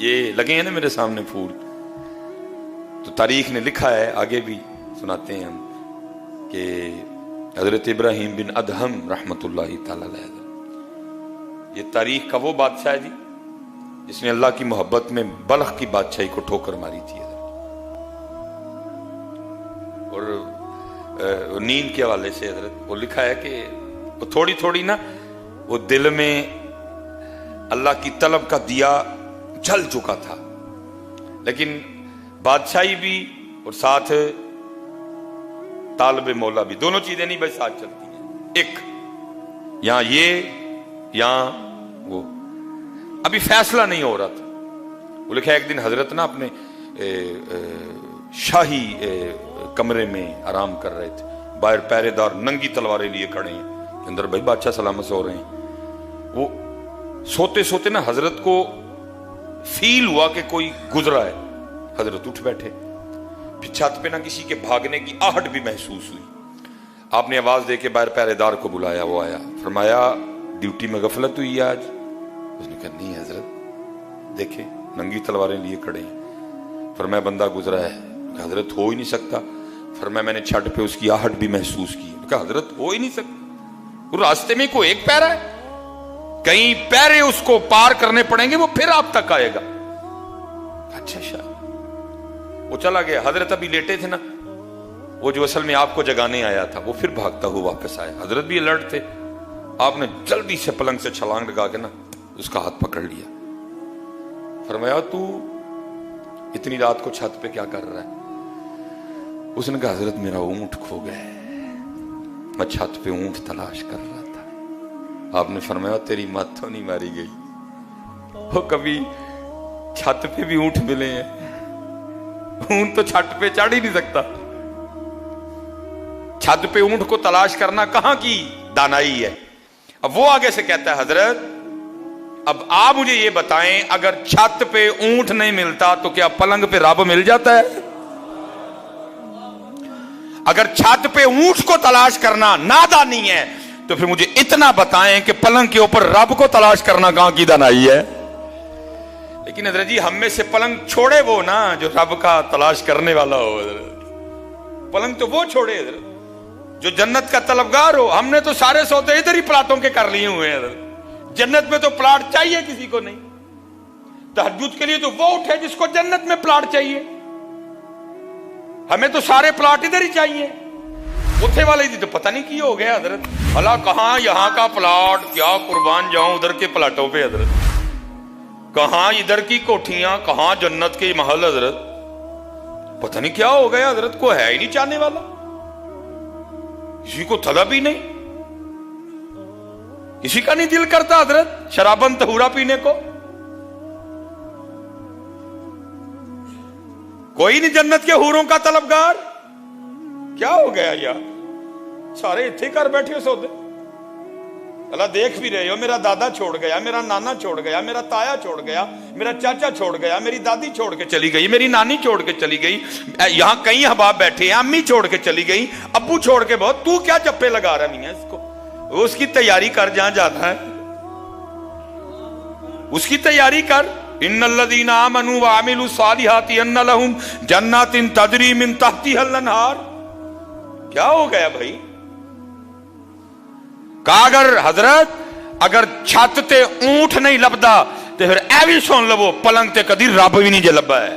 ये लगे हैं ना मेरे सामने फूल, तो तारीख ने लिखा है, आगे भी सुनाते हैं हम, कि हजरत इब्राहिम बिन अदहम रहमतुल्लाहि ताला अलैह, ये तारीख का वो बादशाह है जी जिसने अल्लाह की मोहब्बत में बल्ख की बादशाही को ठोकर मारी थी। और नींद के हवाले से हजरत वो लिखा है कि वो थोड़ी थोड़ी ना वो दिल में अल्लाह की तलब का दिया जल चुका था, लेकिन बादशाही भी और साथ तालब मौला भी, दोनों चीजें नहीं भाई साथ चलती हैं। एक यहां ये यहां वो, अभी फैसला नहीं हो रहा था। वो लिखा एक दिन हजरत ना अपने शाही कमरे में आराम कर रहे थे, बाहर पहरेदार नंगी तलवारें लिए खड़े हैं, अंदर भाई बादशाह सलामत सो रहे हैं। वो सोते सोते ना हजरत को फील हुआ कि कोई गुजरा है, हजरत उठ बैठे, फिर छत पे ना किसी के भागने की आहट भी महसूस हुई। आपने आवाज दे के बाहर पहरेदार को बुलाया, वो आया, फरमाया ड्यूटी में गफलत हुई आज? उसने कहा नहीं हजरत, देखे नंगी तलवारें लिए खड़े हैं। फरमाया बंदा गुजरा है? कहा हजरत हो ही नहीं सकता। फरमाया मैंने छत पे उसकी आहट भी महसूस की। कहा हजरत हो ही नहीं सकता, वो रास्ते में कोई एक पैरा है, कई पैरे उसको पार करने पड़ेंगे, वो फिर आप तक आएगा। अच्छा शाह, वो चला गया। हजरत अभी लेटे थे ना, वो जो असल में आपको जगाने आया था वो फिर भागता हुआ वापस आया। हजरत भी अलर्ट थे। आपने जल्दी से पलंग से छलांग लगा के ना उसका हाथ पकड़ लिया। फरमाया तू इतनी रात को छत पे क्या कर रहा है? उसने कहा हजरत मेरा ऊंट खो गया है, मैं छत पे ऊंट तलाश कर रहा था। आपने फरमाया तेरी मत तो नहीं मारी गई, वो कभी छत पे भी ऊंट मिले हैं, ऊंट तो छत पे चढ़ ही नहीं सकता। छत पे ऊंट को तलाश करना कहां की दानाई है। अब वो आगे से कहता है हजरत अब आप मुझे ये बताएं, अगर छत पे ऊंट नहीं मिलता तो क्या पलंग पे रब मिल जाता है? अगर छत पे ऊंट को तलाश करना नादानी है तो फिर मुझे इतना बताएं कि पलंग के ऊपर रब को तलाश करना कहां की दानाई है। लेकिन हजरत जी हम में से पलंग छोड़े वो ना जो रब का तलाश करने वाला हो। पलंग तो वो छोड़े हजरत जो जन्नत का तलबगार हो। हमने तो सारे सौदे इधर ही प्लाटों के कर लिए हुए हैं। जन्नत में तो प्लाट चाहिए किसी को नहीं। तहज्जुद के लिए तो वो उठे जिसको जन्नत में प्लाट चाहिए, हमें तो सारे प्लाट इधर ही चाहिए। उठे वाले जी तो पता नहीं क्यों हो गया हजरत, भला कहां यहां का प्लाट, क्या कुर्बान जाऊं उधर के प्लाटों पे हजरत, कहां इधर की कोठियां, कहां जन्नत के महल हजरत, पता नहीं क्या हो गया हजरत। को है ही नहीं चाहने वाला, किसी को तलब ही नहीं, किसी का नहीं दिल करता हजरत शराबन तहूरा पीने को। कोई नहीं जन्नत के हूरों का तलबगार। क्या हो गया यार, सारे इतने कर बैठे हो सौदे। अल्लाह देख भी रहे हो, मेरा दादा छोड़ गया, मेरा नाना छोड़ गया, मेरा ताया छोड़ गया, मेरा चाचा छोड़ गया, मेरी दादी छोड़ के चली गई, मेरी नानी छोड़ के चली गई, यहां कई अहबाब बैठे हैं, अम्मी छोड़ के चली गई, अब्बू छोड़ के बहुत, तू क्या चप्पे लगा रहा नहीं है इसको? उसकी तैयारी कर जहां जाता है, उसकी तैयारी कर। इन्नल्लज़ीना आमनू व अमिलू सालिहाति अन्न लहुम जन्नातिन तजरी मिन तहतिहल अनहार। क्या हो गया भाई? कागर हजरत अगर छत ते ऊंट नहीं लभदा तो फिर ऐ भी सुन लवो, पलंग ते कदी रब भी नहीं जे लभा है।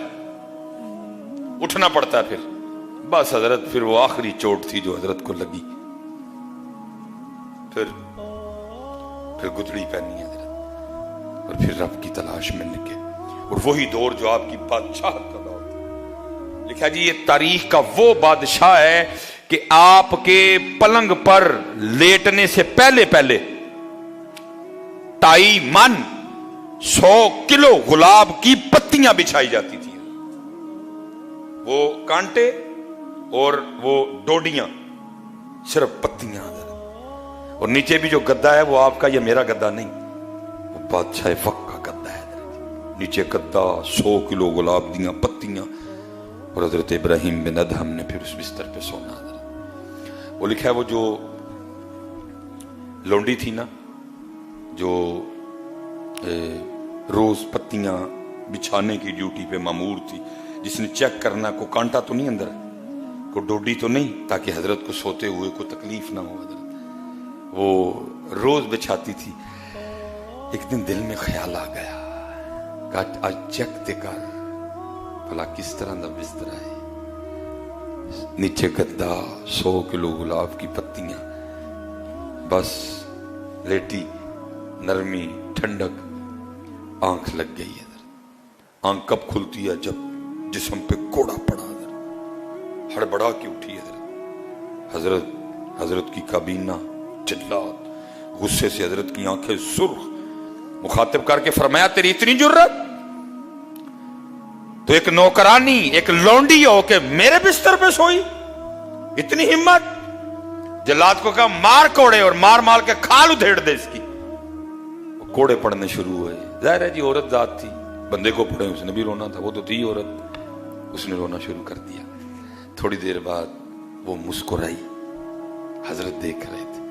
उठना पड़ता है फिर। बस हजरत फिर वो आखिरी चोट थी जो हजरत को लगी, फिर गुदड़ी पहनी है हजरत, और फिर रब की तलाश में निकले। और वही दौर जो आपकी बादशाहत का दौर था। लिखा जी ये तारीख का वो बादशाह है कि आपके पलंग पर लेटने से पहले पहले 2.5 मन 100 किलो गुलाब की पत्तियां बिछाई जाती थी। वो कांटे और वो डोडियां, सिर्फ पत्तियां। और नीचे भी जो गद्दा है वो आपका या मेरा गद्दा नहीं, वो बादशाह वक्त का गद्दा है। नीचे गद्दा, 100 किलो गुलाब दियां पत्तियां, और हजरत इब्राहिम बिन अदहम ने फिर उस बिस्तर पे सोना। वो लिखा है वो जो लौंडी थी ना, जो रोज पत्तियां बिछाने की ड्यूटी पे मामूर थी, जिसने चेक करना को कांटा तो नहीं अंदर, को डोडी तो नहीं, ताकि हजरत को सोते हुए कोई तकलीफ ना हो। हजरत वो रोज बिछाती थी। एक दिन दिल में ख्याल आ गया, आज चेक ते कर भला किस तरह का बिस्तरा है। नीचे गद्दा, 100 किलो गुलाब की पत्तियां, बस लेटी, नरमी, ठंडक, आंख लग गई है। आंख कब खुलती है? जब जिस्म पे कोड़ा पड़ा, हड़बड़ा के उठी है। हजरत की काबीना चिल्लात, गुस्से से हजरत की आंखें सुर्ख, मुखातिब करके फरमाया तेरी इतनी जुर्रत, तो एक नौकरानी, एक लौंडी हो के मेरे बिस्तर पे सोई, इतनी हिम्मत। जल्लाद को कहा मार कोड़े, और मार मार के खाल उधेड़ दे इसकी। कोड़े पड़ने शुरू हुए। जाहिर है जी औरत जात थी, बंदे को पड़े उसने भी रोना था, वो तो थी औरत, उसने रोना शुरू कर दिया। थोड़ी देर बाद वो मुस्कुराई, हजरत देख रहे थे।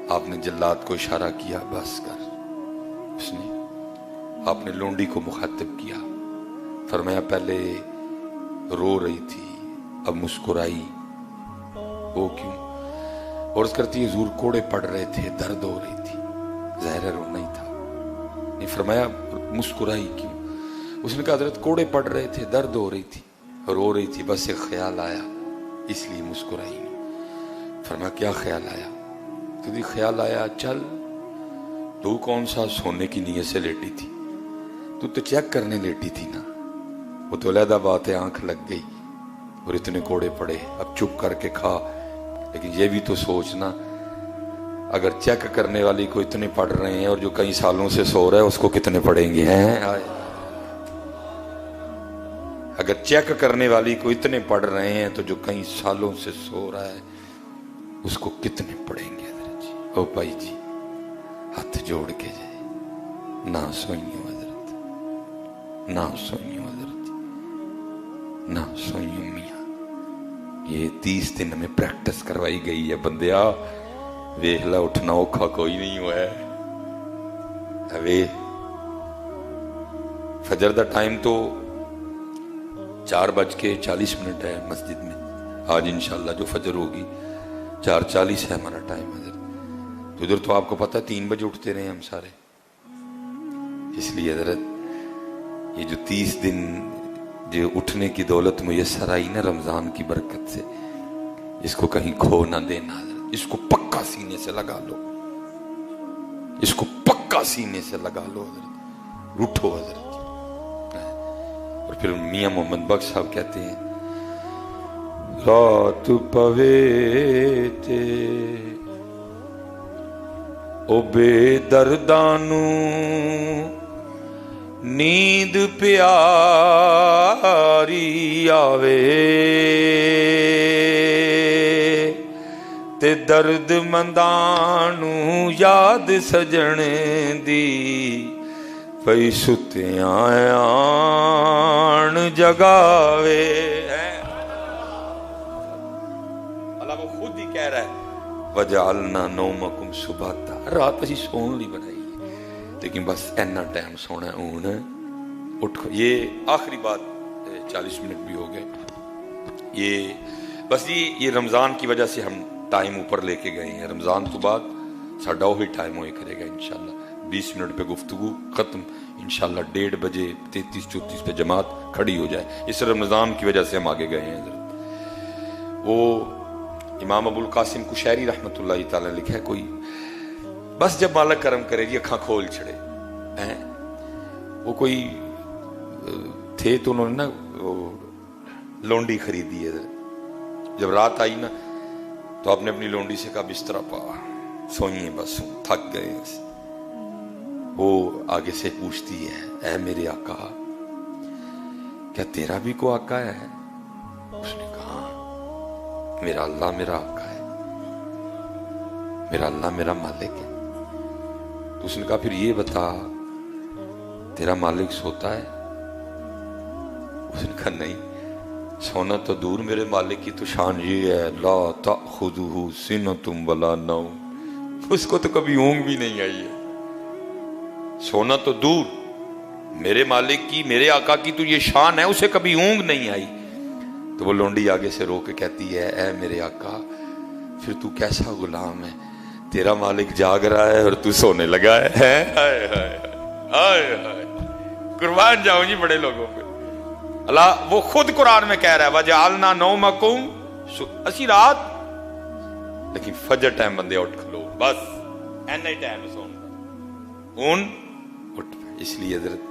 आपने जल्लाद को इशारा किया बस कर, उसने आपने लोंडी को मुखातिब किया, फरमाया पहले रो रही थी अब मुस्कुराई, वो क्यों? और उस करती हुजूर कोड़े पड़ रहे थे, दर्द हो रही थी, ज़ाहिर रोना ही था। नहीं फरमाया मुस्कुराई क्यों? उसने कहा हजरत कोड़े पड़ रहे थे, दर्द हो रही थी, रो रही थी, बस एक ख्याल आया इसलिए मुस्कुराई नहीं। फरमाया क्या ख्याल आया? क्योंकि ख्याल आया चल तू कौन सा सोने की नीयत से लेटी थी, तू तो चेक करने लेटी थी ना। वो तो अलहदा बात है, आंख लग गई और इतने कोड़े पड़े, अब चुप करके खा। लेकिन ये भी तो सोचना, अगर चेक करने वाली को इतने पड़ रहे हैं और जो कई सालों से सो रहा है उसको कितने पड़ेंगे हैं? अगर चेक करने वाली को इतने पड़ रहे हैं तो जो कई सालों से सो रहा है उसको कितने पड़ेंगे? हजरत जी, ओ भाई जी हाथ जोड़ के जाए, ना सोइयो हजरत, ना सोइयो हजरत, ना सोइयो मियां। ये 30 दिन में प्रैक्टिस करवाई गई है बंदिया। वेखला उठना औखा कोई नहीं हुआ है। वे फजर का टाइम तो 4:40 है मस्जिद में। आज इंशाल्लाह जो फजर होगी 4:40 है हमारा टाइम हजरत। तो उधर तो आपको पता है 3 बजे उठते रहे हम सारे। इसलिए हजरत ये जो 30 दिन जो उठने की दौलत मुयस्सर आई ना रमजान की बरकत से, इसको कहीं खो ना देना हजरत। इसको पक्का सीने से लगा लो, इसको पक्का सीने से लगा लो हजरत। उठो हजरत। और फिर मियां मोहम्मद बख्श साहब कहते हैं रात पवे ते ओ बेदर्दानू नींद प्यारी आवे ते दर्द मंदानू याद सजण दी पई सुत्या आण जगावे। अल्लाह वो खुद ही कह रहा है वजालना नौमकुम सुबाता, रात असी सोन ली बनाई लेकिन बस इतना टाइम सोना हूं उठ। ये आखिरी बात, 40 मिनट भी हो गए। ये बस ये रमजान की वजह से हम टाइम ऊपर लेके गए हैं। रमजान तो बाद साडा वही टाइम हो करेगा इंशाल्लाह। 20 मिनट पे गुफ्तगू खत्म, इंशाल्लाह 1:30 बजे 33-34 पे जमात खड़ी हो जाए। इस रमजान की वजह से हम आगे गए हैं। वो इमाम अबुल कासिम कुशैरी रहमतुल्लाह तआला लिखा है, कोई बस जब मालिक करम करे जी अखा खोल छड़े हैं। वो कोई थे तो उन्होंने ना वो लौंडी खरीदी है। जब रात आई ना तो आपने अपनी लौंडी से कहा बिस्तरा पा, सोइए बस थक गए। वो आगे से पूछती है ऐ मेरे आका क्या तेरा भी को आका है? उसने कहा मेरा अल्लाह मेरा आका है, मेरा अल्लाह मेरा मालिक है। तो उसने कहा फिर ये बता तेरा मालिक सोता है? उसने कहा नहीं, सोना तो दूर, मेरे मालिक की तो शान ये है ला ताखुदुहु सिनतुम वला नौम, उसको तो कभी ऊंघ भी नहीं आई है। सोना तो दूर, میرے مالک کی, میرے آقا کی تو یہ شان ہے, اسے کبھی اونگ نہیں آئی. تو وہ لونڈی آگے سے رو کے کہتی ہے, اے میرے آقا پھر تو کیسا غلام ہے, تیرا مالک جاگ رہا ہے اور تو سونے لگا ہے. ہائے ہائے ہائے ہائے, قربان جاؤں جی بڑے لوگوں پہ. اللہ وہ خود قرآن میں کہہ رہا ہے وَجَعَلْنَا نَوْمَكُمْ, اسی رات لیکن فجر ٹائم بندے اٹھ کھلو, بس این ٹائم سونا, اون اٹھ. اس لیے حضرت